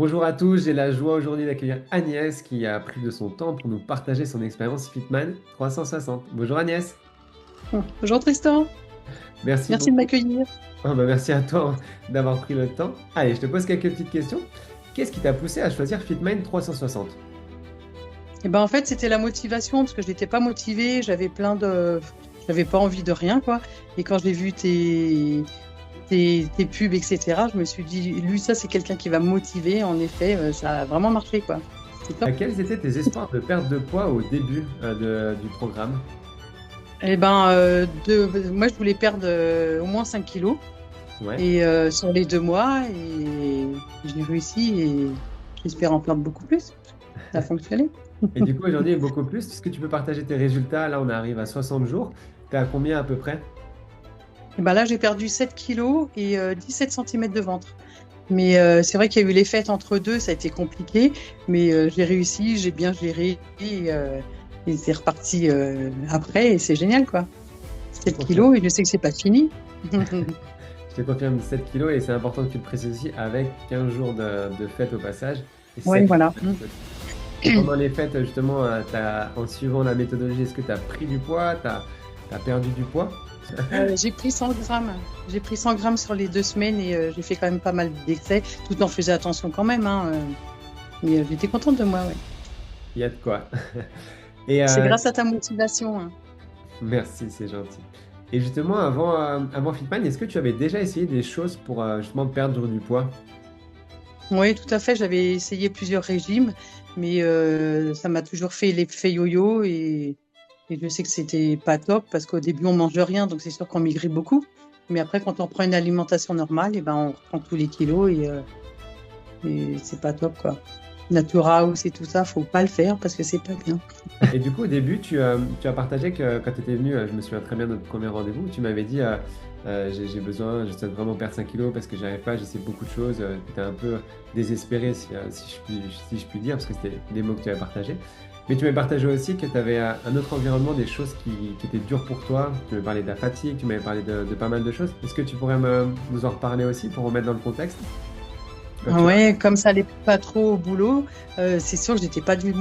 Bonjour à tous, j'ai la joie aujourd'hui d'accueillir Agnès qui a pris de son temps pour nous partager son expérience Fitman 360. Bonjour Agnès, Bonjour Tristan, merci merci de beaucoup. m'accueillir. Merci à toi d'avoir pris le temps. Allez, je te pose quelques petites questions. Qu'est-ce qui t'a poussé à choisir Fitman 360? Et ben en fait, c'était la motivation parce que je n'étais pas motivée, j'avais pas envie de rien quoi. Et quand j'ai vu tes pubs, etc., je me suis dit, lui, ça c'est quelqu'un qui va me motiver. En effet, ça a vraiment marché quoi. C'est top. Quels étaient tes espoirs de perte de poids au début du programme? Et ben, moi, je voulais perdre au moins 5 kilos Ouais. et sur les 2 mois et j'ai réussi et j'espère en perdre beaucoup plus. Ça a fonctionné. Et du coup, aujourd'hui, beaucoup plus. Est-ce que tu peux partager tes résultats? Là, on arrive à 60 jours. T'es à combien à peu près? Et ben là, j'ai perdu 7 kilos et 17 centimètres de ventre. Mais c'est vrai qu'il y a eu les fêtes entre deux, ça a été compliqué, mais j'ai réussi, j'ai bien géré et c'est reparti après et c'est génial quoi. Je te 7 confirme. kilos et je sais que c'est pas fini. Je te confirme 7 kilos et c'est important que tu le précises aussi avec 15 jours de fête au passage et Ouais, 7 voilà. kilos. Et pendant les fêtes, justement, en suivant la méthodologie, est-ce que tu as pris du poids? Tu as perdu du poids? J'ai pris 100 grammes. J'ai pris 100 grammes sur les 2 semaines et j'ai fait quand même pas mal d'excès, tout en faisant attention quand même. Mais j'étais contente de moi, ouais. Il y a de quoi. Et C'est grâce à ta motivation, hein. merci, c'est gentil. Et justement, avant Fitman, est-ce que tu avais déjà essayé des choses pour justement perdre du poids? Oui, tout à fait. J'avais essayé plusieurs régimes, mais ça m'a toujours fait l'effet yo-yo et je sais que c'était pas top parce qu'au début on mange rien, donc c'est sûr qu'on maigrit beaucoup. Mais après, quand on prend une alimentation normale, et ben on reprend tous les kilos et c'est pas top quoi. Natura House et tout ça, faut pas le faire parce que c'est pas bien. Et du coup, au début, tu as partagé que quand tu étais venu, je me souviens très bien de notre premier rendez-vous, tu m'avais dit j'ai besoin, je souhaite vraiment perdre 5 kilos parce que j'arrive pas, j'essaie beaucoup de choses. Tu étais un peu désespéré, si je puis dire, parce que c'était des mots que tu avais partagés. Mais tu m'avais partagé aussi que tu avais un autre environnement, des choses qui étaient dures pour toi. Tu m'avais parlé de la fatigue, tu m'avais parlé de pas mal de choses. Est-ce que tu pourrais nous en reparler aussi pour remettre dans le contexte? Quand tu Ouais, comme ça allait pas trop au boulot, c'est sûr que j'étais pas du tout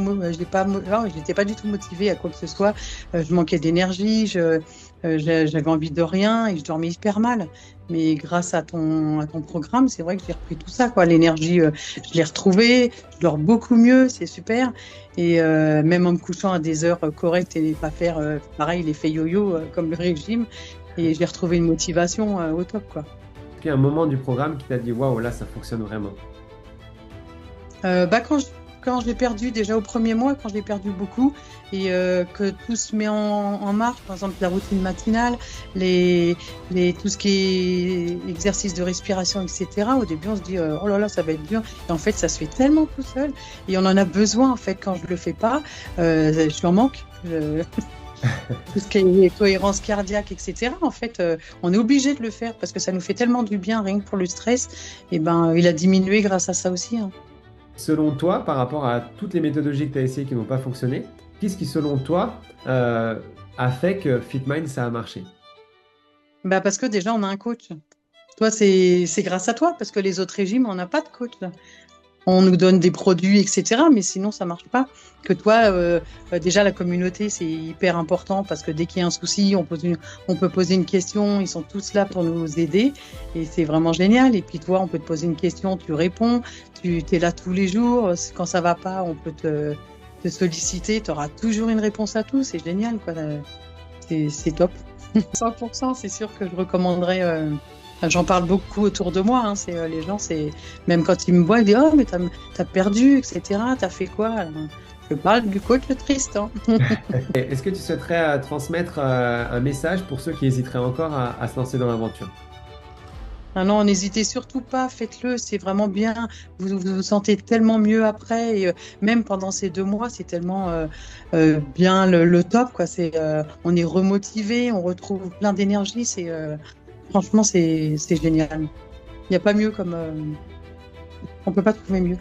motivée à quoi que ce soit. Je manquais d'énergie, j'avais envie de rien et je dormais hyper mal. Mais grâce à ton programme, c'est vrai que j'ai repris tout ça, quoi. L'énergie, je l'ai retrouvée, je dors beaucoup mieux, c'est super. Et même en me couchant à des heures correctes et pas faire pareil l'effet yo-yo comme le régime, et j'ai retrouvé une motivation au top, quoi. il y a un moment du programme qui t'a dit waouh, là, ça fonctionne vraiment. Bah quand je l'ai perdu déjà au premier mois, quand je l'ai perdu beaucoup et que tout se met en marche, par exemple la routine matinale, tout ce qui est exercice de respiration, etc. Au début, on se dit oh là là, ça va être dur. Et en fait, ça se fait tellement tout seul et on en a besoin en fait. Quand je le fais pas, je suis en manque. Tout ce qui est cohérence cardiaque, etc. En fait, on est obligé de le faire parce que ça nous fait tellement du bien, rien que pour le stress. Et ben, il a diminué grâce à ça aussi, hein. Selon toi, par rapport à toutes les méthodologies que tu as essayées qui n'ont pas fonctionné, qu'est-ce qui, selon toi, a fait que FitMind, ça a marché? Bah parce que déjà, on a un coach. Toi, c'est grâce à toi, parce que les autres régimes, on n'a pas de coach. On nous donne des produits, etc., mais sinon, ça marche pas. Que toi, déjà, la communauté, c'est hyper important, parce que dès qu'il y a un souci, on peut poser une question, ils sont tous là pour nous aider, et c'est vraiment génial. Et puis toi, on peut te poser une question, tu réponds, tu es là tous les jours. Quand ça va pas, on peut te solliciter, tu auras toujours une réponse à tout, c'est génial, quoi. C'est top. 100%, c'est sûr que je recommanderais. J'en parle beaucoup autour de moi, hein, les gens, c'est même quand ils me voient, ils disent oh mais t'as perdu, etc. T'as fait quoi? Alors, je parle du coach Tristan. Et est-ce que tu souhaiterais transmettre un message pour ceux qui hésiteraient encore à se lancer dans l'aventure? Ah non, n'hésitez surtout pas, faites-le, c'est vraiment bien. Vous sentez tellement mieux après, et même pendant ces 2 mois, c'est tellement bien le top, quoi. On est remotivé, on retrouve plein d'énergie. Franchement, c'est génial. Il n'y a pas mieux on peut pas trouver mieux.